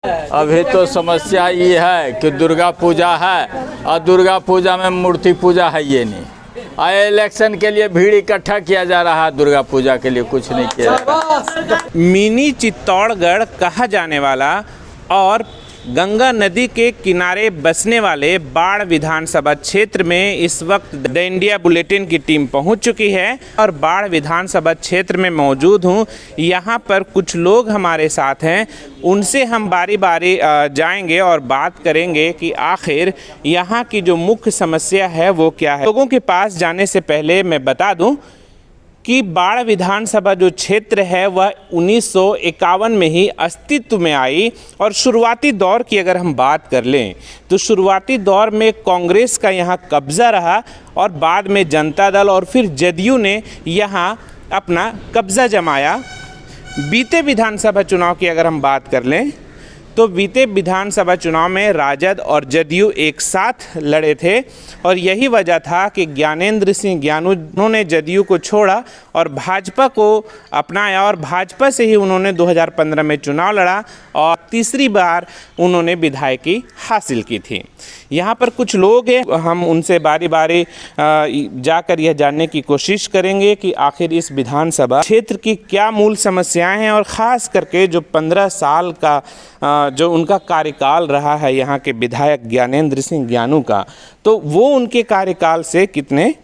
अभी तो समस्या ये है कि दुर्गा पूजा है और दुर्गा पूजा में मूर्ति पूजा है ये नहीं। आए इलेक्शन के लिए भीड़ इकट्ठा किया जा रहा है, दुर्गा पूजा के लिए कुछ नहीं किया जा रहा। मिनी चित्तौड़गढ़ कहा जाने वाला और गंगा नदी के किनारे बसने वाले बाढ़ विधानसभा क्षेत्र में इस वक्त द इंडिया बुलेटिन की टीम पहुंच चुकी है और बाढ़ विधानसभा क्षेत्र में मौजूद हूं। यहां पर कुछ लोग हमारे साथ हैं, उनसे हम बारी बारी जाएंगे और बात करेंगे कि आखिर यहां की जो मुख्य समस्या है वो क्या है। लोगों के पास जाने से पहले मैं बता दूं कि बाढ़ विधानसभा जो क्षेत्र है वह 1951 में ही अस्तित्व में आई और शुरुआती दौर की अगर हम बात कर लें तो शुरुआती दौर में कांग्रेस का यहाँ कब्जा रहा और बाद में जनता दल और फिर जदयू ने यहाँ अपना कब्जा जमाया। बीते विधानसभा चुनाव की अगर हम बात कर लें तो बीते विधानसभा चुनाव में राजद और जदयू एक साथ लड़े थे और यही वजह था कि ज्ञानेंद्र सिंह ज्ञानू उन्होंने जदयू को छोड़ा और भाजपा को अपनाया और भाजपा से ही उन्होंने 2015 में चुनाव लड़ा और तीसरी बार उन्होंने विधायकी हासिल की थी। यहाँ पर कुछ लोग हैं, हम उनसे बारी बारी जाकर यह जानने की कोशिश करेंगे कि आखिर इस विधानसभा क्षेत्र की क्या मूल समस्याएं हैं और ख़ास करके जो 15 साल का जो उनका कार्यकाल रहा है यहाँ के विधायक ज्ञानेंद्र सिंह ज्ञानू का, तो वो उनके कार्यकाल से कितने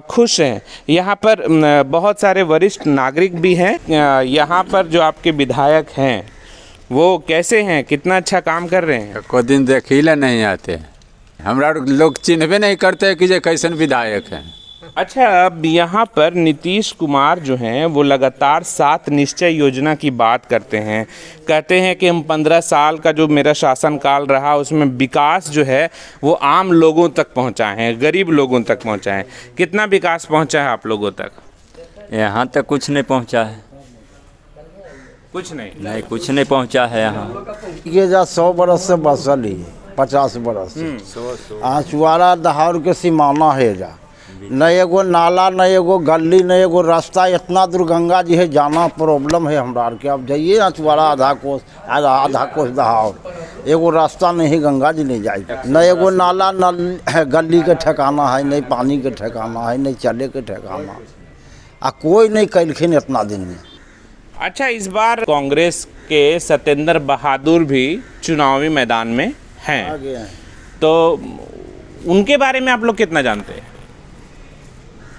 खुश हैं। यहाँ पर बहुत सारे वरिष्ठ नागरिक भी हैं। यहाँ पर जो आपके विधायक हैं वो कैसे हैं, कितना अच्छा काम कर रहे हैं? कोई दिन देखिले नहीं आते, हमरा लोग चिन्हबे नहीं करते कि ये कैसन विधायक हैं। अच्छा, अब यहाँ पर नीतीश कुमार जो हैं वो लगातार 7 निश्चय योजना की बात करते हैं, कहते हैं कि हम 15 साल का जो मेरा शासनकाल रहा उसमें विकास जो है वो आम लोगों तक पहुँचाए हैं, गरीब लोगों तक पहुँचाए हैं। कितना विकास पहुँचा है आप लोगों तक? यहाँ तक कुछ नहीं पहुँचा है। कुछ नहीं कुछ नहीं पहुँचा है यहाँ। ये जा 100 बरस से बसल ही 50 बरस से आचुआरा दहाड़ के सीमाना है जा, न एगो नाला न एगो गली न एगो रास्ता। इतना दूर गंगा जी है जाना प्रॉब्लम है हमरा के। अब जाइए आचुआरा आधा कोस दहाड़, एगो रास्ता नहीं, गंगा जी नहीं जाए, न एगो नाला न गली के ठिकाना है, नहीं पानी के ठिकाना है, नहीं चले के ठिकाना, आ कोई नहीं कैलखिन इतना दिन में। अच्छा, इस बार कांग्रेस के सत्येंद्र बहादुर भी चुनावी मैदान में हैं, तो उनके बारे में आप लोग कितना जानते हैं?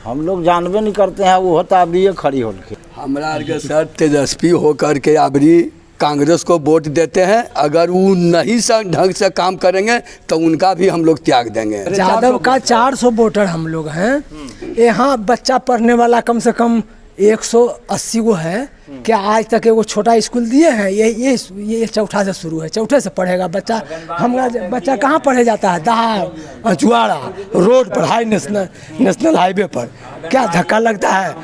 हम लोग जानबे नहीं करते हैं, वो होता अभी ये खड़ी होके। हमारा के सर तेजस्वी होकर के अबरी कांग्रेस को वोट देते हैं। अगर वो नहीं ढंग से काम करेंगे तो उनका भी हम लोग त्याग देंगे। यादव का 400 वोटर हम लोग हैं। यहाँ बच्चा पढ़ने वाला कम से कम 180 गो है। क्या आज तक एगो छोटा स्कूल दिए हैं? ये चौथा से शुरू है, चौथे से पढ़ेगा बच्चा। हमारा बच्चा कहाँ पढ़े जाता है? दहाड़ अचुआड़ा रोड पर, हाई नेशनल हाईवे पर। क्या धक्का लगता है?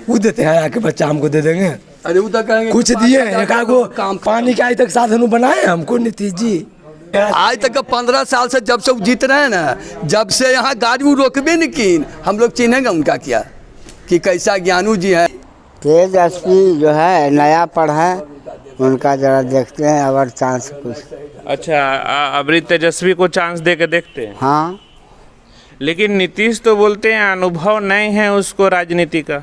वो देते हैं आके बच्चा हमको दे देंगे। अरे वो तो कहेंगे कुछ दिए एकागो पानी के आज तक साधन बनाए हमको नीतीश जी। आज तक 15 साल से जब से जीत रहे हैं ना, जब से यहाँ गाड़ी वो रोकबे नहीं की, हम लोग चिन्हेंगे उनका क्या कि कैसा ज्ञानू जी है। तेजस्वी जो है नया पढ़ा है, उनका जरा देखते हैं अगर चांस कुछ। अच्छा, अबरी तेजस्वी को चांस दे के देखते हैं। हाँ, लेकिन नीतीश तो बोलते हैं अनुभव नहीं है उसको राजनीति का।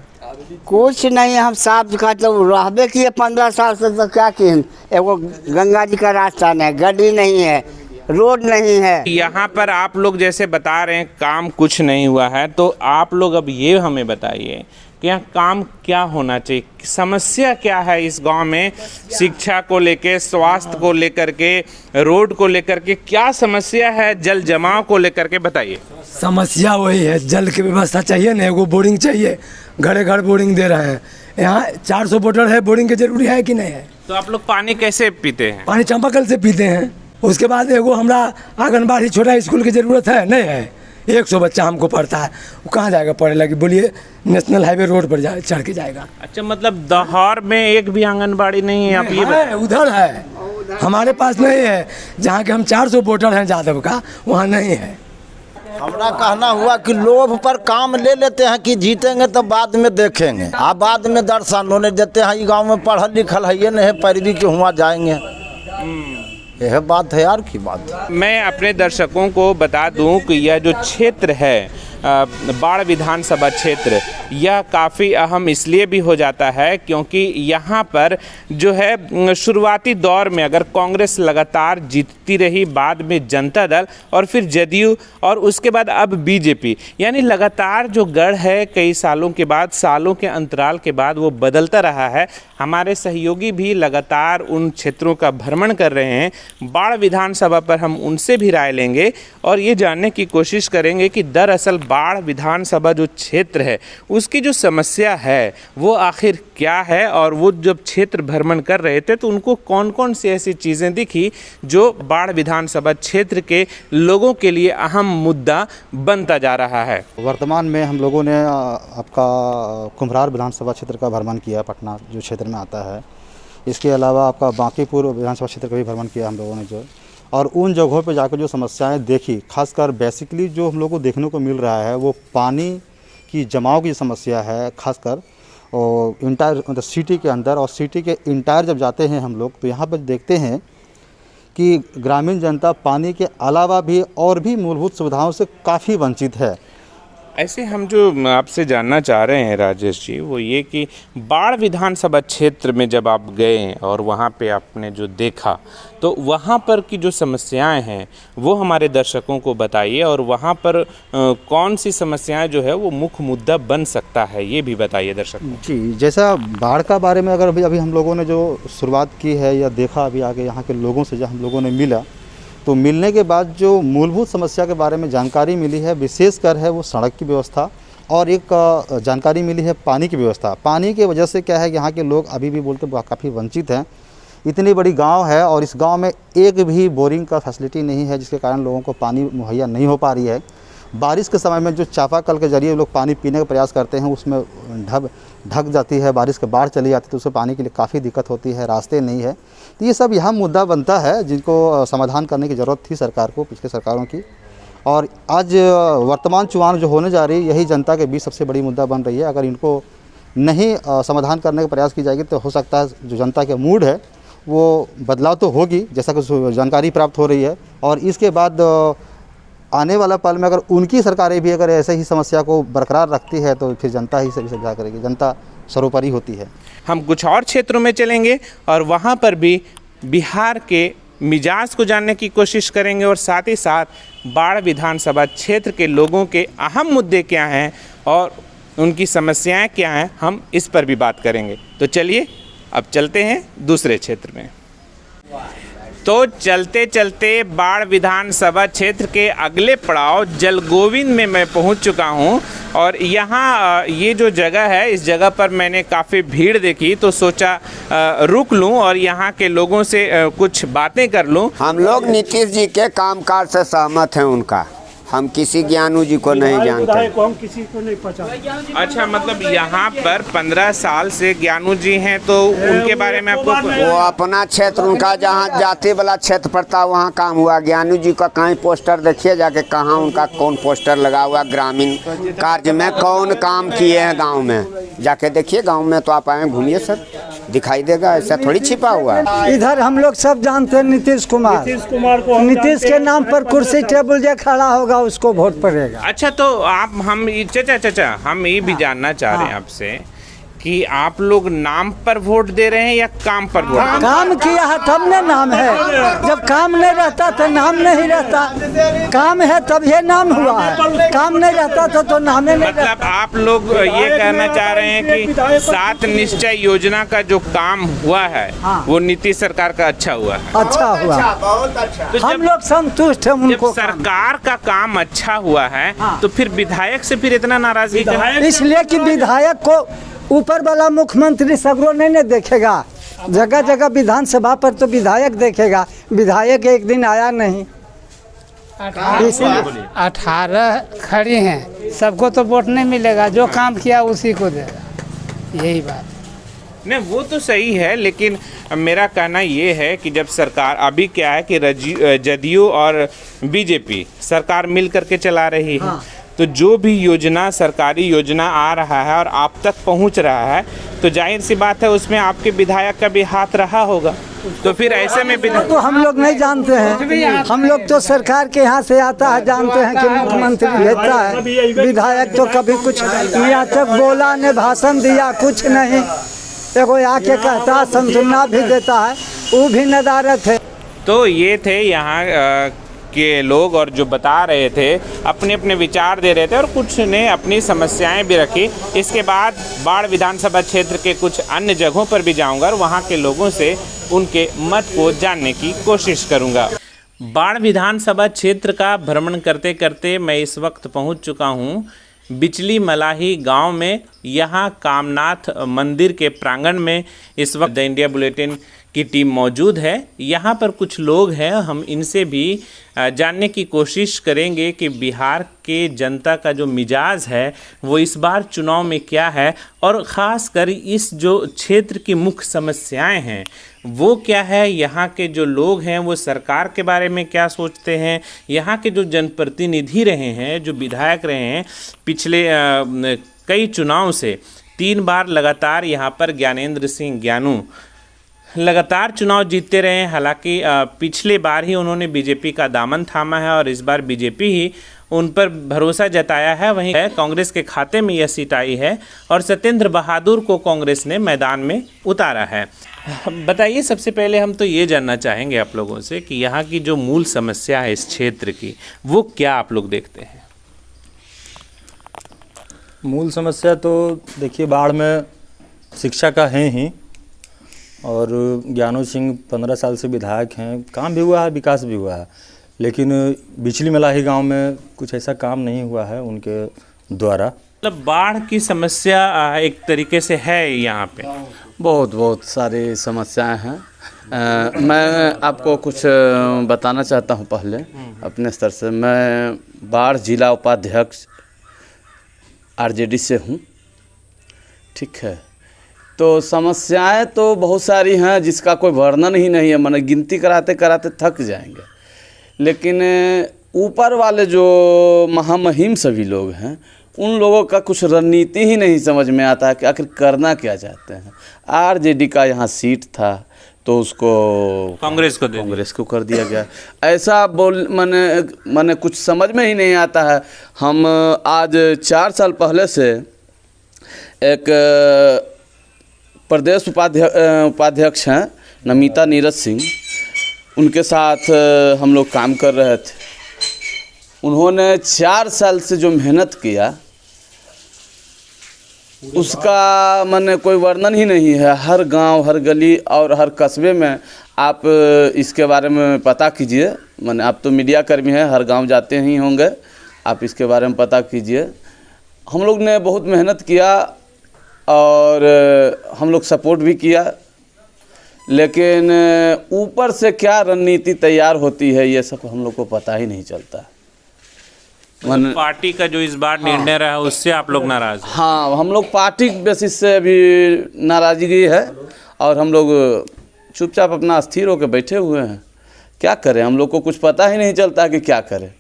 कुछ नहीं, हम साफ कहते रहबे किए 15 साल से, तो क्या किए? एगो गंगा जी का रास्ता नहीं, गड्डी नहीं है, रोड नहीं है। यहाँ पर आप लोग जैसे बता रहे हैं काम कुछ नहीं हुआ है, तो आप लोग अब ये हमें बताइए कि यहाँ काम क्या होना चाहिए, समस्या क्या है इस गांव में? शिक्षा को लेके, स्वास्थ्य को लेकर के, रोड को लेकर के क्या समस्या है? जल जमाव को लेकर के बताइए। समस्या वही है, जल की व्यवस्था चाहिए ना, एगो बोरिंग चाहिए, घरे घर बोरिंग दे रहे हैं। यहाँ 400 बोतल है, बोरिंग की जरूरी है कि नहीं है? तो आप लोग पानी कैसे पीते हैं? पानी चापाकल से पीते हैं। उसके बाद एगो हमरा आंगनबाड़ी छोटा स्कूल की जरूरत है, नहीं है? 100 बच्चा हमको पढ़ता है, वो कहाँ जाएगा पढ़ने लगी? बोलिए नेशनल हाईवे रोड पर चढ़ के जाएगा। अच्छा, मतलब दहाड़ में एक भी आंगनबाड़ी नहीं है? आप ये है, उधर है, हमारे पास नहीं है। जहाँ के हम 400 वोटर हैं यादव का, वहाँ नहीं है। हमारा कहना हुआ कि लोभ पर काम ले लेते हैं कि जीतेंगे तो बाद में देखेंगे, आप बाद में दर्शन होने देते हैं। गांव में पढ़ल लिखल है ये नहीं, पैरवी के हुआ जाएंगे। यह बात है यार की बात है। मैं अपने दर्शकों को बता दूं कि यह जो क्षेत्र है बाढ़ विधानसभा क्षेत्र, यह काफ़ी अहम इसलिए भी हो जाता है क्योंकि यहाँ पर जो है शुरुआती दौर में अगर कांग्रेस लगातार जीतती रही, बाद में जनता दल और फिर जदयू और उसके बाद अब बीजेपी, यानी लगातार जो गढ़ है कई सालों के बाद, सालों के अंतराल के बाद वो बदलता रहा है। हमारे सहयोगी भी लगातार उन क्षेत्रों का भ्रमण कर रहे हैं। बाढ़ विधानसभा पर हम उनसे भी राय लेंगे और ये जानने की कोशिश करेंगे कि दरअसल बाढ़ विधानसभा जो क्षेत्र है उसकी जो समस्या है वो आखिर क्या है, और वो जब क्षेत्र भ्रमण कर रहे थे तो उनको कौन कौन सी ऐसी चीज़ें दिखी जो बाढ़ विधानसभा क्षेत्र के लोगों के लिए अहम मुद्दा बनता जा रहा है। वर्तमान में हम लोगों ने आपका कुम्हरार विधानसभा क्षेत्र का भ्रमण किया, पटना जो क्षेत्र में आता है। इसके अलावा आपका बांकीपुर विधानसभा क्षेत्र का भी भ्रमण किया हम लोगों ने जो, और उन जगहों पे जाकर जो समस्याएं देखी, खासकर बेसिकली जो हम लोग को देखने को मिल रहा है वो पानी की जमाव की समस्या है, खासकर और इंटायर मतलब सिटी के अंदर, और सिटी के इंटायर जब जाते हैं हम लोग तो यहाँ पर देखते हैं कि ग्रामीण जनता पानी के अलावा भी और भी मूलभूत सुविधाओं से काफ़ी वंचित है। ऐसे हम जो आपसे जानना चाह रहे हैं राजेश जी, वो ये कि बाढ़ विधानसभा क्षेत्र में जब आप गए और वहाँ पे आपने जो देखा तो वहाँ पर की जो समस्याएं हैं वो हमारे दर्शकों को बताइए, और वहाँ पर कौन सी समस्याएं जो है वो मुख्य मुद्दा बन सकता है ये भी बताइए दर्शकों को। जी, जैसा बाढ़ का बारे में अगर अभी हम लोगों ने जो शुरुआत की है या देखा अभी आगे यहाँ के लोगों से जब हम लोगों ने मिला तो मिलने के बाद जो मूलभूत समस्या के बारे में जानकारी मिली है विशेषकर है वो सड़क की व्यवस्था, और एक जानकारी मिली है पानी की व्यवस्था। पानी की वजह से क्या है यहाँ के लोग अभी भी बोलते काफ़ी वंचित हैं। इतनी बड़ी गांव है और इस गांव में एक भी बोरिंग का फैसिलिटी नहीं है, जिसके कारण लोगों को पानी मुहैया नहीं हो पा रही है। बारिश के समय में जो चापाकल के जरिए लोग पानी पीने का प्रयास करते हैं उसमें ढक जाती है, बारिश के बाढ़ चली जाती है तो उससे पानी के लिए काफ़ी दिक्कत होती है, रास्ते नहीं है। तो ये सब यहाँ मुद्दा बनता है जिनको समाधान करने की ज़रूरत थी सरकार को, पिछले सरकारों की। और आज वर्तमान चुनाव जो होने जा रही है यही जनता के बीच सबसे बड़ी मुद्दा बन रही है। अगर इनको नहीं समाधान करने का प्रयास की जाएगी तो हो सकता है जो जनता के मूड है वो बदलाव तो होगी, जैसा कि जानकारी प्राप्त हो रही है। और इसके बाद आने वाला पल में अगर उनकी सरकारें भी अगर ऐसे ही समस्या को बरकरार रखती है तो फिर जनता ही सभी सुविधा करेगी, जनता सर्वोपरि होती है। हम कुछ और क्षेत्रों में चलेंगे और वहाँ पर भी बिहार के मिजाज को जानने की कोशिश करेंगे, और साथ ही साथ बाढ़ विधानसभा क्षेत्र के लोगों के अहम मुद्दे क्या हैं और उनकी समस्याएं क्या हैं, हम इस पर भी बात करेंगे। तो चलिए अब चलते हैं दूसरे क्षेत्र में। तो चलते चलते बाढ़ विधानसभा क्षेत्र के अगले पड़ाव जलगोविंद में मैं पहुंच चुका हूं, और यहाँ ये जो जगह है इस जगह पर मैंने काफ़ी भीड़ देखी तो सोचा रुक लूं और यहाँ के लोगों से कुछ बातें कर लूं। हम लोग नीतीश जी के कामकाज से सहमत हैं उनका, हम किसी ज्ञानू जी को नहीं जानते। हम किसी को नहीं पहचानते। अच्छा, मतलब यहाँ पर 15 साल से ज्ञानू जी हैं तो उनके बारे में आपको वो अपना क्षेत्र उनका जहाँ जाति वाला क्षेत्र पड़ता वहाँ काम हुआ। ज्ञानू जी का कहीं पोस्टर देखिए जाके, कहाँ उनका कौन पोस्टर लगा हुआ, ग्रामीण कार्य में कौन काम किए हैं गाँव में, जाके देखिए गाँव में। तो आप आए घूमिए सर, दिखाई देगा, ऐसा थोड़ी छिपा हुआ है। इधर हम लोग सब जानते हैं नीतीश कुमार को, नीतीश के नाम पर कुर्सी टेबल जो खड़ा होगा उसको वोट पड़ेगा। अच्छा, तो आप हम चाचा हम ये भी जानना चाह रहे हैं आपसे कि आप लोग नाम पर वोट दे रहे हैं या काम पर वोट? काम किया है तब न नाम है, जब काम नहीं रहता तो नाम नहीं रहता। काम है तब ये नाम हुआ है, काम नहीं रहता तो नाम नहीं रहता। मतलब आप लोग ये कहना चाह रहे हैं कि 7 निश्चय योजना का जो काम हुआ है वो नीतीश सरकार का अच्छा हुआ है? अच्छा हुआ, बहुत अच्छा। तो हम लोग संतुष्ट हैं उनको। सरकार का काम अच्छा हुआ है तो फिर विधायक से फिर इतना नाराजगी? इसलिए कि विधायक को ऊपर वाला मुख्यमंत्री सगरो नहीं देखेगा, जगह जगह विधानसभा पर तो विधायक देखेगा। विधायक एक दिन आया नहीं। 18 खड़ी हैं, सबको तो वोट नहीं मिलेगा, जो काम किया उसी को देगा, यही बात। नहीं, वो तो सही है, लेकिन मेरा कहना ये है कि जब सरकार अभी क्या है कि जदयू और बीजेपी सरकार मिल करके चला रही है, तो जो भी योजना सरकारी योजना आ रहा है और आप तक पहुंच रहा है तो जाहिर सी बात है उसमें आपके विधायक का भी हाथ रहा होगा। तो फिर ऐसे में तो हम लोग नहीं जानते हैं, हम लोग तो सरकार के यहाँ से आता है, जानते हैं कि मुख्यमंत्री भेजता है, विधायक तो कभी कुछ यहाँ तक बोला ने भाषण दिया कुछ नहीं, एगो आके कहता संतुलना भी देता है, वो भी नदारत है। तो ये थे यहाँ के लोग और जो बता रहे थे, अपने अपने विचार दे रहे थे और कुछ ने अपनी समस्याएं भी रखी। इसके बाद बाढ़ विधानसभा क्षेत्र के कुछ अन्य जगहों पर भी जाऊंगा और वहां के लोगों से उनके मत को जानने की कोशिश करूंगा। बाढ़ विधानसभा क्षेत्र का भ्रमण करते करते मैं इस वक्त पहुंच चुका हूं बिचली मलाही गांव में। यहां कामनाथ मंदिर के प्रांगण में इस वक्त द इंडिया बुलेटिन की टीम मौजूद है। यहाँ पर कुछ लोग हैं, हम इनसे भी जानने की कोशिश करेंगे कि बिहार के जनता का जो मिजाज है वो इस बार चुनाव में क्या है और ख़ास कर इस जो क्षेत्र की मुख्य समस्याएं हैं वो क्या है, यहाँ के जो लोग हैं वो सरकार के बारे में क्या सोचते हैं, यहाँ के जो जनप्रतिनिधि रहे हैं, जो विधायक रहे हैं, पिछले कई चुनाव से 3 बार लगातार यहाँ पर ज्ञानेंद्र सिंह ज्ञानू लगातार चुनाव जीतते रहे हैं। हालांकि पिछले बार ही उन्होंने बीजेपी का दामन थामा है और इस बार बीजेपी ही उन पर भरोसा जताया है। वहीं कांग्रेस के खाते में यह सीट आई है और सत्येंद्र बहादुर को कांग्रेस ने मैदान में उतारा है। बताइए, सबसे पहले हम तो ये जानना चाहेंगे आप लोगों से कि यहाँ की जो मूल समस्या है इस क्षेत्र की वो क्या आप लोग देखते हैं? मूल समस्या तो देखिए बाढ़ में शिक्षा का है ही, और ज्ञानू सिंह 15 साल से विधायक हैं, काम भी हुआ है, विकास भी हुआ है, लेकिन बिचली मलाही गांव में कुछ ऐसा काम नहीं हुआ है उनके द्वारा। मतलब बाढ़ की समस्या एक तरीके से है यहाँ पे, बहुत सारी समस्याएं हैं। मैं आपको कुछ बताना चाहता हूँ। पहले अपने स्तर से मैं बाढ़ जिला उपाध्यक्ष आरजेडी से हूँ, ठीक है। तो समस्याएं तो बहुत सारी हैं जिसका कोई वर्णन ही नहीं है, माने गिनती कराते कराते थक जाएंगे। लेकिन ऊपर वाले जो महामहिम सभी लोग हैं उन लोगों का कुछ रणनीति ही नहीं समझ में आता है कि आखिर करना क्या चाहते हैं। आरजेडी का यहाँ सीट था तो उसको कांग्रेस को कर दिया गया। ऐसा माने कुछ समझ में ही नहीं आता है। हम आज 4 साल पहले से एक प्रदेश उपाध्यक्ष हैं नमिता नीरज सिंह, उनके साथ हम लोग काम कर रहे थे। उन्होंने 4 साल से जो मेहनत किया उसका माने कोई वर्णन ही नहीं है। हर गांव, हर गली और हर कस्बे में आप इसके बारे में पता कीजिए। माने आप तो मीडिया कर्मी हैं, हर गांव जाते ही होंगे, आप इसके बारे में पता कीजिए। हम लोग ने बहुत मेहनत किया और हम लोग सपोर्ट भी किया, लेकिन ऊपर से क्या रणनीति तैयार होती है ये सब हम लोग को पता ही नहीं चलता। पार्टी का जो इस बार निर्णय रहा उससे आप लोग नाराज? हाँ, हम लोग पार्टी बेसिस से अभी नाराजगी है और हम लोग चुपचाप अपना स्थिर होकर बैठे हुए हैं। क्या करें, हम लोग को कुछ पता ही नहीं चलता कि क्या करें।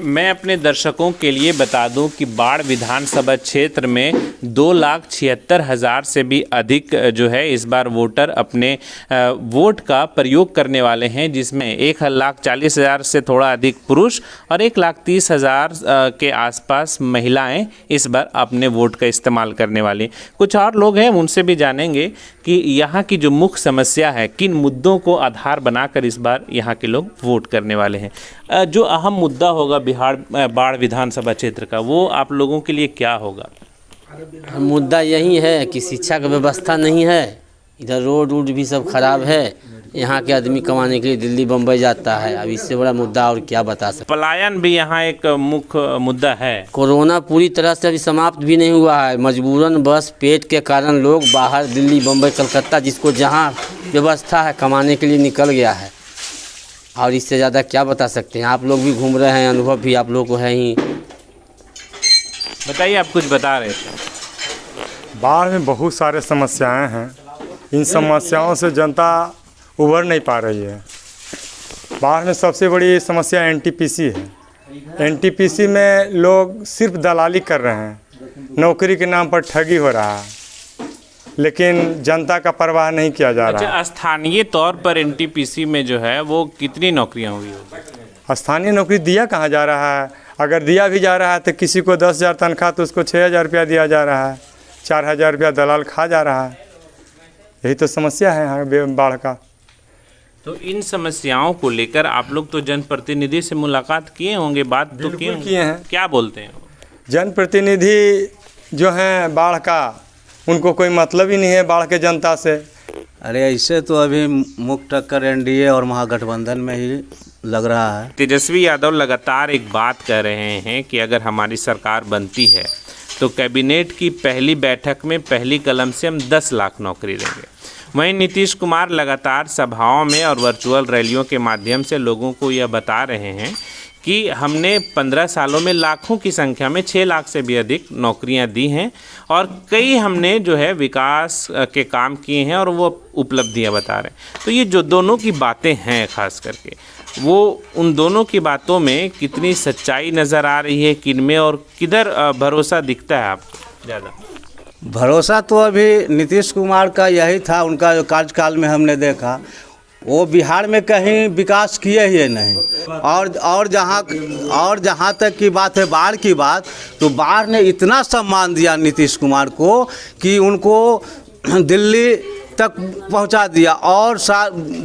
मैं अपने दर्शकों के लिए बता दूं कि बाढ़ विधानसभा क्षेत्र में 2,76,000 से भी अधिक जो है इस बार वोटर अपने वोट का प्रयोग करने वाले हैं, जिसमें 1,40,000 से थोड़ा अधिक पुरुष और 1,30,000 के आसपास महिलाएं इस बार अपने वोट का इस्तेमाल करने वाली। कुछ और लोग हैं, उनसे भी जानेंगे कि यहाँ की जो मुख्य समस्या है, किन मुद्दों को आधार बनाकर इस बार यहाँ के लोग वोट करने वाले हैं। जो अहम मुद्दा होगा बिहार बाढ़ विधानसभा क्षेत्र का, वो आप लोगों के लिए क्या होगा? मुद्दा यही है कि शिक्षा की व्यवस्था नहीं है, इधर रोड भी सब खराब है। यहाँ के आदमी कमाने के लिए दिल्ली बम्बई जाता है। अब इससे बड़ा मुद्दा और क्या बता सकते। पलायन भी यहाँ एक मुख्य मुद्दा है। कोरोना पूरी तरह से अभी समाप्त भी नहीं हुआ है। मजबूरन बस पेट के कारण लोग बाहर दिल्ली बम्बई कलकत्ता जिसको जहाँ व्यवस्था है कमाने के लिए निकल गया है। और इससे ज़्यादा क्या बता सकते हैं। आप लोग भी घूम रहे हैं, अनुभव भी आप लोग को है ही। बताइए, आप कुछ बता रहे थे। बाढ़ में बहुत सारे समस्याएं हैं, इन समस्याओं से जनता उबर नहीं पा रही है। बाढ़ में सबसे बड़ी समस्या एनटीपीसी है। एनटीपीसी में लोग सिर्फ दलाली कर रहे हैं, नौकरी के नाम पर ठगी हो रहा है। लेकिन जनता का परवाह नहीं किया जा रहा है। अच्छा, स्थानीय तौर पर एनटीपीसी में जो है वो कितनी नौकरियां हुई होगी? स्थानीय नौकरी दिया कहाँ जा रहा है? अगर दिया भी जा रहा है तो किसी को 10,000 तनख्वाह तो उसको 6,000 रुपया दिया जा रहा है, 4,000 रुपया दलाल खा जा रहा है। यही तो समस्या है यहाँ बाढ़ का। तो इन समस्याओं को लेकर आप लोग तो जनप्रतिनिधि से मुलाकात किए होंगे, बात तो किए हैं। क्या बोलते हैं? जनप्रतिनिधि जो हैं बाढ़ का, उनको कोई मतलब ही नहीं है बाढ़ के जनता से। अरे ऐसे तो अभी मुख्य टक्कर एनडीए और महागठबंधन में ही लग रहा है। तेजस्वी यादव लगातार एक बात कह रहे हैं कि अगर हमारी सरकार बनती है तो कैबिनेट की पहली बैठक में पहली कलम से हम 10 लाख नौकरी देंगे। वहीं नीतीश कुमार लगातार सभाओं में और वर्चुअल रैलियों के माध्यम से लोगों को यह बता रहे हैं कि हमने 15 सालों में लाखों की संख्या में 6 लाख से भी अधिक नौकरियां दी हैं और कई हमने जो है विकास के काम किए हैं और वो उपलब्धियां बता रहे हैं। तो ये जो दोनों की बातें हैं, खास करके वो उन दोनों की बातों में कितनी सच्चाई नज़र आ रही है, किनमें और किधर भरोसा दिखता है आपको ज़्यादा? भरोसा तो अभी नीतीश कुमार का यही था, उनका जो कार्यकाल में हमने देखा वो बिहार में कहीं विकास किए ही नहीं। और जहाँ तक की बात है बाढ़ की बात, तो बाढ़ ने इतना सम्मान दिया नीतीश कुमार को कि उनको दिल्ली तक पहुंचा दिया और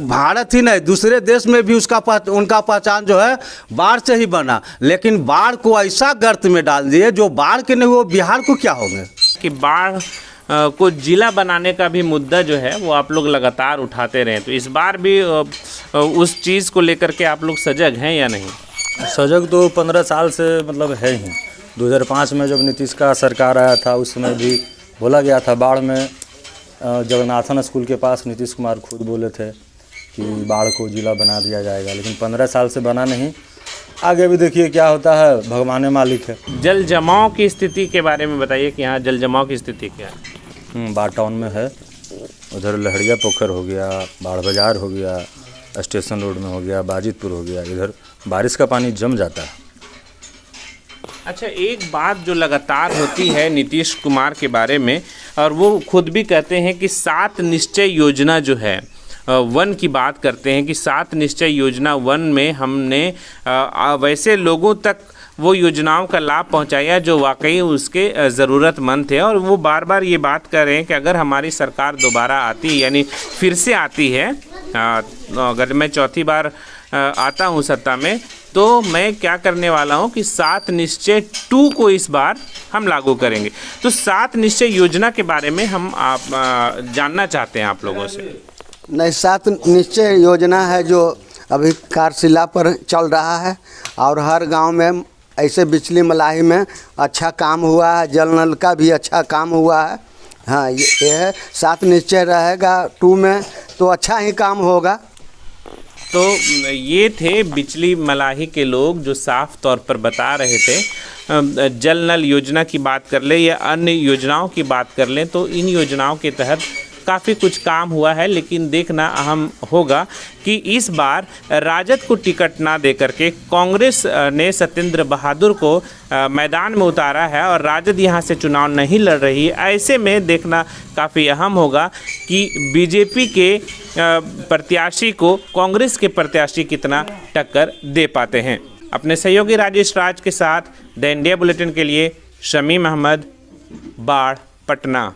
भारत ही नहीं दूसरे देश में भी उनका पहचान जो है बाढ़ से ही बना। लेकिन बाढ़ को ऐसा गर्त में डाल दिए जो बाढ़ के नहीं, वो बिहार को क्या होंगे कि बाढ़ को जिला बनाने का भी मुद्दा जो है वो आप लोग लगातार उठाते रहे। तो इस बार भी उस चीज़ को लेकर के आप लोग सजग हैं या नहीं? सजग तो 15 साल से मतलब है ही। 2005 में जब नीतीश का सरकार आया था उस समय भी बोला गया था बाढ़ में, जगन्नाथन स्कूल के पास नीतीश कुमार खुद बोले थे कि बाढ़ को जिला बना दिया जाएगा, लेकिन 15 साल से बना नहीं। आगे भी देखिए क्या होता है, भगवान मालिक है। जल जमाव की स्थिति के बारे में बताइए कि यहाँ जल जमाव की स्थिति क्या है? बाढ़ टाउन में है, उधर लहरिया पोखर हो गया, बाढ़ बाजार हो गया, स्टेशन रोड में हो गया, बाजितपुर हो गया, इधर बारिश का पानी जम जाता है। अच्छा, एक बात जो लगातार होती है नीतीश कुमार के बारे में, और वो खुद भी कहते हैं कि 7 निश्चय योजना जो है वन की बात करते हैं कि 7 निश्चय योजना वन में हमने वैसे लोगों तक वो योजनाओं का लाभ पहुंचाया जो वाकई उसके ज़रूरतमंद थे। और वो बार बार ये बात कर रहे हैं कि अगर हमारी सरकार दोबारा आती है, यानी फिर से आती है, अगर मैं चौथी बार आता हूँ सत्ता में, तो मैं क्या करने वाला हूँ कि 7 निश्चय 2 को इस बार हम लागू करेंगे। तो 7 निश्चय योजना के बारे में हम जानना चाहते हैं आप लोगों से। नहीं, 7 निश्चय योजना है जो अभी कार्यशिला पर चल रहा है और हर गांव में ऐसे बिजली मलाही में अच्छा काम हुआ है, जल नल का भी अच्छा काम हुआ है। हाँ, ये है 7 निश्चय रहेगा 2 में तो अच्छा ही काम होगा। तो ये थे बिजली मलाही के लोग जो साफ तौर पर बता रहे थे। जल नल योजना की बात कर लें या अन्य योजनाओं की बात कर लें तो इन योजनाओं के तहत काफ़ी कुछ काम हुआ है, लेकिन देखना अहम होगा कि इस बार राजद को टिकट ना दे करके कांग्रेस ने सत्येंद्र बहादुर को मैदान में उतारा है और राजद यहां से चुनाव नहीं लड़ रही है। ऐसे में देखना काफ़ी अहम होगा कि बीजेपी के प्रत्याशी को कांग्रेस के प्रत्याशी कितना टक्कर दे पाते हैं। अपने सहयोगी राजेश राज के साथ द इंडिया बुलेटिन के लिए शमीम अहमद, बाढ़, पटना।